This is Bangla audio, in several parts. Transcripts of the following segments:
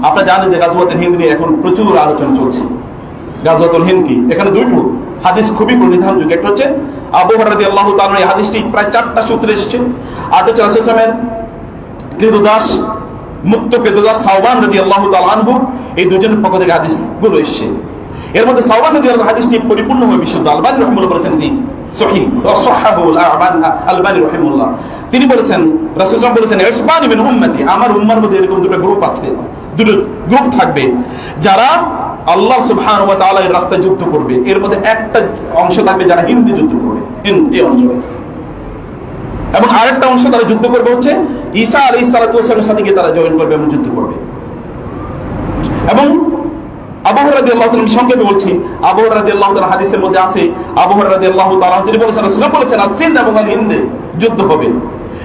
আপনারা জানেন যে গাজওয়াতুল হিন্দ নিয়ে এখন প্রচুর আলোচনা চলছে। গাজওয়াতুল হিন্দ কি? এখানে দুইটো হাদিস খুবই প্রতিধানযোগ্য। একটা হচ্ছে আবু হুরায়রা রাদিয়াল্লাহু তাআলা, এই হাদিসটি প্রায় 4টা সূত্রে এসেছে। আর হচ্ছে রাসূল সাল্লাল্লাহু আলাইহি ওয়াসাল্লামের কৃতদাস, মুক্ত কৃতদাস সাওবান রাদিয়াল্লাহু তাআলা আনহু, এই দুজনের পক্ষ থেকে হাদিসগুলো এসেছে। এর মধ্যে সাওবান রাদিয়াল্লাহু হাদিসটি পরিপূর্ণভাবে বিশুদ্ধ। আলবানী রাহিমাহুল্লাহ বলেছেন কি সহিহ, ওয়া সাহাহু আলবানী রাহিমাহুল্লাহ। তিনি বলেছেন, রাসূল সাল্লাল্লাহু আলাইহি ওয়াসাল্লাম বলেছেন, ইসবানি মিন উম্মতি, আমার উম্মার মধ্যে এরকম দুটো গ্রুপ আছে, দুটো গ্রুপ থাকবে যারা আল্লাহ সুবহানাহু ওয়া তাআলার রাস্তায় যুদ্ধ করবে। এর মধ্যে একটা অংশ থাকবে যারা হিন্দি যুদ্ধ করবে, এই অঞ্চলে, এবং আরেকটা অংশ তারা যুদ্ধ করবে হচ্ছে ঈসা আলাইহিস সালাতু ওয়াস সালামের সাথে গিয়ে তারা জয়েন করবে এবং যুদ্ধ করবে। এবং আবু হুরায়রা রাদিয়াল্লাহু তাআলা সংক্ষেপে বলছি, আবু হুরায়রা রাদিয়াল্লাহু তাআলা হাদিসের মধ্যে আছে, আবু হুরায়রা রাদিয়াল্লাহু তাআলা তিনি বলেছেন, রাসূলুল্লাহ বলেছেন আসিন এবং হিন্দে যুদ্ধ হবে।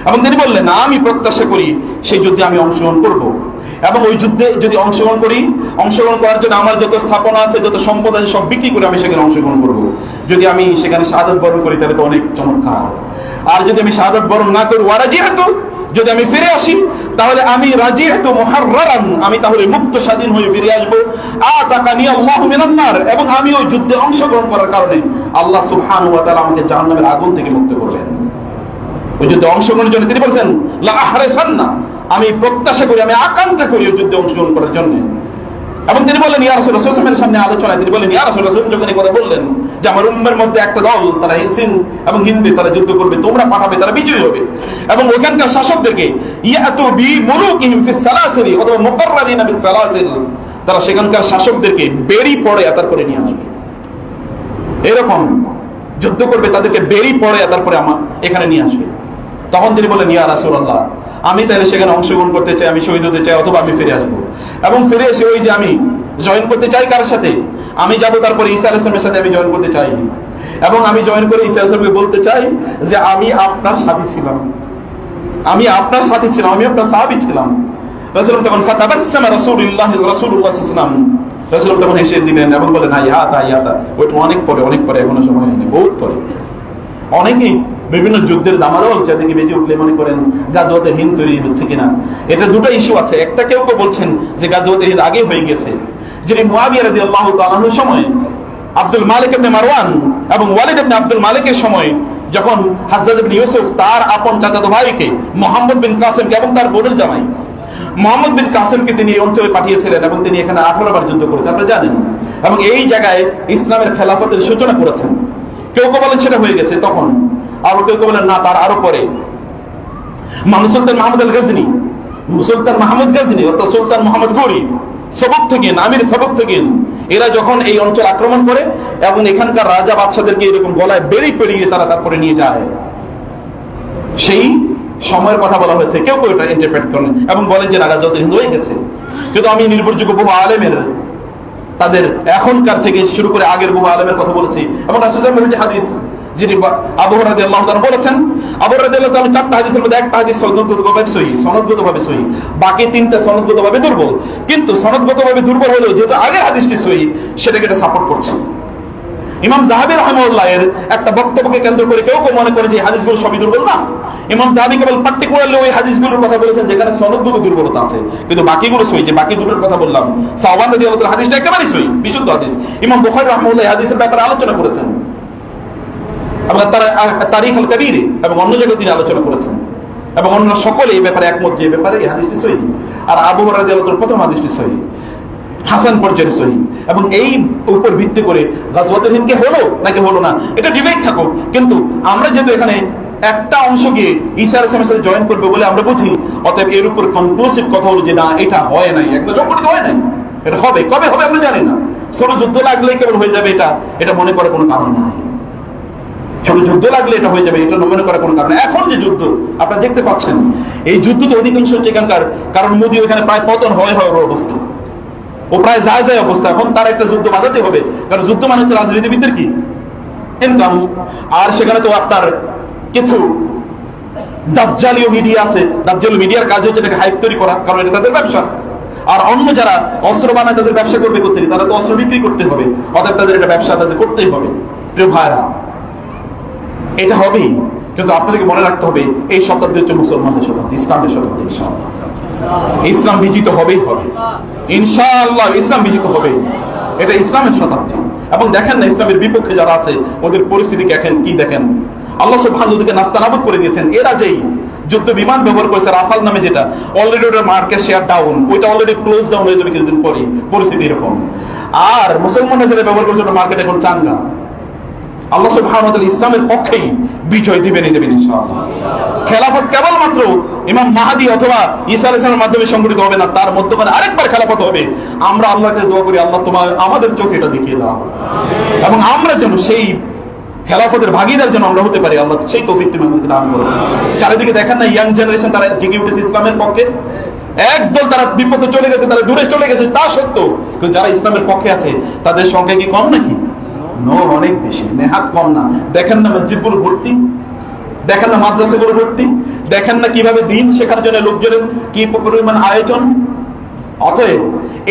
এবং তিনি বললেন, আমি প্রত্যাশা করি সেই যুদ্ধে আমি অংশগ্রহণ করব, এবং ওই যুদ্ধে যদি অংশগ্রহণ করি, অংশগ্রহণ করার জন্য আমার যত স্থাপনা আছে, যত সম্পদ আছে, সব বিক্রি করে আমি সেখানে অংশগ্রহণ করব। যদি আমি সেখানে শাহাদাত বরণ করি তাহলে তো অনেক চমৎকার। আর যদি আমি শাহাদাত বরণ না করি, ওয়ারাজিহাতু, যদি আমি ফিরে আসি, তাহলে আমি রাজিহাতু মুহাররারান, আমি তাহলে মুক্ত স্বাধীন হয়ে ফিরে আসবো। আতাকানি আল্লাহু মিনান নার, এবং আমি ওই যুদ্ধে অংশগ্রহণ করার কারণে আল্লাহ সুবহানাহু ওয়া তাআলা আমাকে জাহান্নামের আগুন থেকে মুক্ত করবেন। ওই যুদ্ধে অংশগ্রহণের জন্য তিনি বলেছেন, লা আহরিসান্না, আমি প্রত্যাশা করি, আমি আকাঙ্ক্ষা করি ওই যুদ্ধে অংশগ্রহণ করার জন্য। এবং তিনি বললেন, ইয়া রাসূলুল্লাহ সাল্লাল্লাহু আলাইহি ওয়াসাল্লামের সামনে আলোচনায় তিনি বললেন, ইয়া রাসূলুল্লাহ, যখন এই কথা বললেন যে আমার উম্মার মধ্যে একটা দল, তারা হিসিন এবং হিন্দে তারা যুদ্ধ করবে, তোমরা পাঠাবে, তারা বিজয়ী হবে, এবং ওখানকার শাসকদেরকে ইয়াতু বি মুলুকিহিম ফিস সালাসিল অথবা মুকাররারিনা বিস সালাসিল, তারা সেখানকার শাসকদেরকে বেড়ি পড়ে তারপরে নিয়ে আসবে। এরকম যুদ্ধ করবে, তাদেরকে বেড়ি পড়ে তারপরে আমার এখানে নিয়ে আসবে। তখন তিনি বলেন, ইয়া রাসূলুল্লাহ, আমি তাহলে সেখানে অংশগ্রহণ করতে চাই, আমি শহীদ হতে চাই, অথবা আমি ফিরে আসবো। এবং ফিরে এসে ওই যে আমি জয়েন করতে চাই কার সাথে? আমি যাব তারপরে ঈসা আলাইহিস সালামের সাথে আমি জয়েন করতে চাই, এবং আমি জয়েন করে ঈসা আলাইহিস সালামকে বলতে চাই যে আমি আপনার সাথী ছিলাম, আমি আপনার সাথী ছিলাম, আমি আপনার সাহাবী ছিলাম। রাসূলুল্লাহ তখন ফাতাবাসসামা রাসূলুল্লাহ সাল্লাল্লাহু আলাইহি ওয়াসাল্লাম, রাসূলুল্লাহ তখন হেসে দিলেন এবং বলেন, হাইয়াতা হাইয়াতা, ওইটা অনেক পরে, এখনো সময় হয়নি, বহুত পরে। অনেকেই বিভিন্ন যুদ্ধের দামারল যাদেরকে বেজে উঠলে মনে করেন গাজওয়াতুল হিন্দ তৈরি হচ্ছে কিনা। এটা দুটো ইস্যু আছে। একটা কেউ বলছেন যে গাজওয়াতুল হিন্দ আগে হয়ে গেছে, যেটি মুআবিয়া রাদিয়াল্লাহু তাআলা আনহুর সময়, আব্দুল মালিক ইবনে মারওয়ান এবং ওয়ালিদ ইবনে আব্দুল মালিকের সময়, যখন হাজ্জাজ ইবনে ইউসুফ তার আপন চাচাতো ভাইকে মুহাম্মদ বিন কাসিমকে এবং তার বোনের জামাই মুহাম্মদ বিন কাসিমকে তিনি এই অঞ্চলে পাঠিয়েছিলেন, এবং তিনি এখানে 18 বার যুদ্ধ করেছেন, আপনারা জানেন, এবং এই জায়গায় ইসলামের খেলাফতের সূচনা করেছেন। কেউ বলেন সেটা হয়ে গেছে তখন, আর কেউ বলেন না, তার আরো পরে সুলতান মাহমুদ আল গাজনী, সুলতান মাহমুদ গাজনী অর্থাৎ সুলতান মোহাম্মদ গৌরী সবকতগীন, আমির সবকতগীন, এরা যখন এই অঞ্চল আক্রমণ করে এবং এখানকার রাজা বাদশাদেরকে এরকম গলায় বেড়ি পেরিয়ে তারা তারপরে নিয়ে যায়, সেই সময়ের কথা বলা হয়েছে। কেউ এটা ইন্টারপ্রেট করেন এবং বলেন যে গাজওয়াতুল হিন্দ হয়ে গেছে। কিন্তু আমি নির্ভরযোগ্য বহু আলেমের, তাদের এখনকার থেকে শুরু করে আগের বহু আলেমের কথা বলেছি, এবং রাসূলুল্লাহ হাদিস যিনি আবু হুরায়রা রাদিয়াল্লাহু তাআলা বলেছেন, আবু হুরায়রা রাদিয়াল্লাহু তাআলা 4টা হাদিসের মধ্যে একটা হাদিস সনদগতভাবে সহিহ, বাকি 3টা সনদগতভাবে দুর্বল। কিন্তু সনদগতভাবে দুর্বল হলেও যেটা আগের হাদিসটি সহিহ, সেটাকে এটা সাপোর্ট করছে। ইমাম যাহাবী রাহিমাহুল্লাহ এর একটা বক্তব্যকে কেন্দ্র করে কেউ মনে করে যে হাদিসগুলো সবই দুর্বল। না, ইমাম যাহাবী কেবল পার্টিকুলারলি ওই হাদিসগুলোর কথা বলেছেন যেখানে সনদগত দুর্বলতা আছে, কিন্তু বাকিগুলো সহিহ। যে বাকি দুটোর কথা বললাম, সাওবান রাদিয়াল্লাহু তাআলা হাদিসটা একেবারেই সহিহ, বিশুদ্ধ হাদিস। ইমাম বুখারী রাহিমাহুল্লাহ এই হাদিসের ব্যাপারে আলোচনা করেছেন, এবং তারিখ আল কবীর এবং অন্য জায়গায় তিনি আলোচনা করেছেন, এবং অন্য সকলে এই ব্যাপারে একমত যে ব্যাপারে এই হাদিসটি সহিহ। আর আবু হুরায়রা রাদিয়াল্লাহু তাআলার প্রথম হাদিসটি সহিহ, হাসান পর্যায়ের সহিহ। এবং এই উপর ভিত্তি করে গাজওয়াতুল হিন্দ হলো নাকি হলো না এটা ডিবেট থাকুক, কিন্তু আমরা যেহেতু এখানে একটা অংশ গিয়ে ঈসা আলাইহিস সালামের সাথে জয়েন করবে বলে আমরা বুঝি, অতএব এর উপর কনক্লুসিভ কথা হলো যে না, এটা হয় নাই, একটা সংগঠিত হয় নাই, এটা হবে, কবে হবে আমরা জানি না। ছোট যুদ্ধ লাগলেই কেবল হয়ে যাবে এটা মনে করার কোনো কারণ নাই। ছোট যুদ্ধ লাগলে এটা হয়ে যাবে এটা মনে করার কোনো কারণ। এখন যে যুদ্ধ আপনারা দেখতে পাচ্ছেন, এই যুদ্ধ তো অধিকাংশ হচ্ছে এখানকার, কারণ মোদী ওখানে প্রায় পতন হয় অবস্থা, ও প্রায় যায় অবস্থা। এখন তার একটা যুদ্ধ বাজাতে হবে, কারণ যুদ্ধ মানে হচ্ছে রাজনীতিবিদদের কি ইনকাম। আর সেখানে তো আপনার কিছু দাজ্জালীয় মিডিয়া আছে, দাজ্জালীয় মিডিয়ার কাজ হচ্ছে এটাকে হাইপ তৈরি করা, কারণ এটা তাদের ব্যবসা। আর অন্য যারা অস্ত্র বানায় তাদের ব্যবসা করবে করতে, তারা তো অস্ত্র বিক্রি করতে হবে, অতএব তাদের এটা ব্যবসা তাদের করতেই হবে। প্রিয় ভাইরা, এটা হবেই, কিন্তু আপনাদেরকে মনে রাখতে হবে এই শতাব্দী হচ্ছে মুসলমানদের শতাব্দী, ইসলামের শতাব্দী ইনশাআল্লাহ। ইসলাম বিজিত হবেই হবে, ইনশাআল্লাহ ইসলাম বিজিত হবে। এটা ইসলামের শতাব্দী। এবং দেখেন না ইসলামের বিপক্ষে যারা আছে ওদের পরিস্থিতি দেখেন, কি দেখেন। আল্লাহ সুবহানাহু ওয়া তাআলা নাস্তানাবুদ করে দিয়েছেন। এরা যেই যুদ্ধ বিমান ব্যবহার করেছে রাফাল নামে, যেটা অলরেডি ওটার মার্কেট শেয়ার ডাউন, ওইটা অলরেডি ক্লোজ ডাউন হয়ে যাবে কিছুদিন পরে, পরিস্থিতি এরকম। আর মুসলমানরা যেটা ব্যবহার করেছে ওটা মার্কেট এখন চাঙ্গা। আল্লাহ সুবহানাহু ওয়া তাআলা ইসলামের পক্ষেই বিজয় দিবেন ইনশাআল্লাহ। খেলাফত কেবলমাত্র ইমাম মাহদি অথবা ঈসা আলাইহিস সালামের মাধ্যমে সংগঠিত হবে না, তার মধ্যখানে আরেকবার খেলাফত হবে। আমরা আল্লাহর কাছে দোয়া করি, আল্লাহ তোমার আমাদের চোখে এটা দেখিয়ে দাও, এবং আমরা যেন সেই খেলাফতের ভাগীদার যেন আমরা হতে পারি। আল্লাহ সেই তৌফিক তুমি আমাদেরকে দান করো। চারিদিকে দেখেন না ইয়াং জেনারেশন তারা জেগে উঠেছে ইসলামের পক্ষে। একদল তারা বিপদে চলে গেছে, তারা দূরে চলে গেছে, তা সত্ত্বেও কিন্তু যারা ইসলামের পক্ষে আছে তাদের সংখ্যা কি কম নাকি? নো, অনেক বেশি, নেহাত কম না। দেখেন না মসজিদগুলো ভর্তি, দেখেন না মাদ্রাসাগুলো ভর্তি, দেখেন না কিভাবে দিন শেখার জন্য লোকজনের কি পরিমাণ আয়োজন। অতএব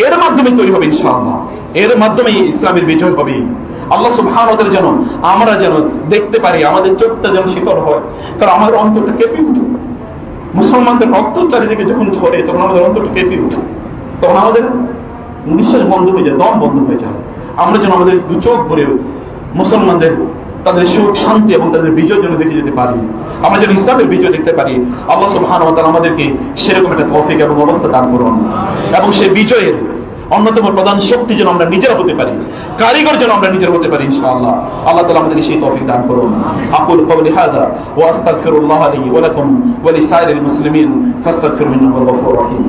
এর মাধ্যমে তৈরি হবে ইনশাআল্লাহ, এর মাধ্যমে ইসলামের বিজয় হবে। আল্লাহ সুবহানাহু ওয়া তাআলা যেন আমরা যেন দেখতে পারি, আমাদের চোখটা যেন শীতল হয়, কারণ আমাদের অন্তরটা কেঁপে উঠে। মুসলমানদের রক্ত চারিদিকে যখন ঝরে তখন আমাদের অন্তরটা কেঁপে উঠে, তখন আমাদের নিঃশ্বাস বন্ধ হয়ে যায়, দম বন্ধ হয়ে যায়। আমরা যেন আমাদের দু চোখ ভরে মুসলমানদের তাদের সুখ শান্তি এবং তাদের বিজয় যেন দেখে যেতে পারি, আমরা যেন ইসলামের বিজয় দেখতে পারি। আল্লাহ সুবহানাহু ওয়া তাআলা আমাদেরকে সেরকম একটা তৌফিক এবং অবস্থা দান করুন, এবং সেই বিজয়ের অন্যতম প্রধান শক্তি যেন আমরা নিজেরা হতে পারি, কারিগর যেন আমরা নিজেরা হতে পারি ইনশাআল্লাহ। আল্লাহ তাআলা আমাদেরকে সেই তৌফিক দান করুন। আকুল কওলি হাযা ওয়া আস্তাগফিরুল্লাহ লি ওয়া লাকুম ওয়া লিসাইরিল মুসলিমিন ফাস্তাগফিরুহু ইন্নাহু হুয়াল গফুরুর রহিম।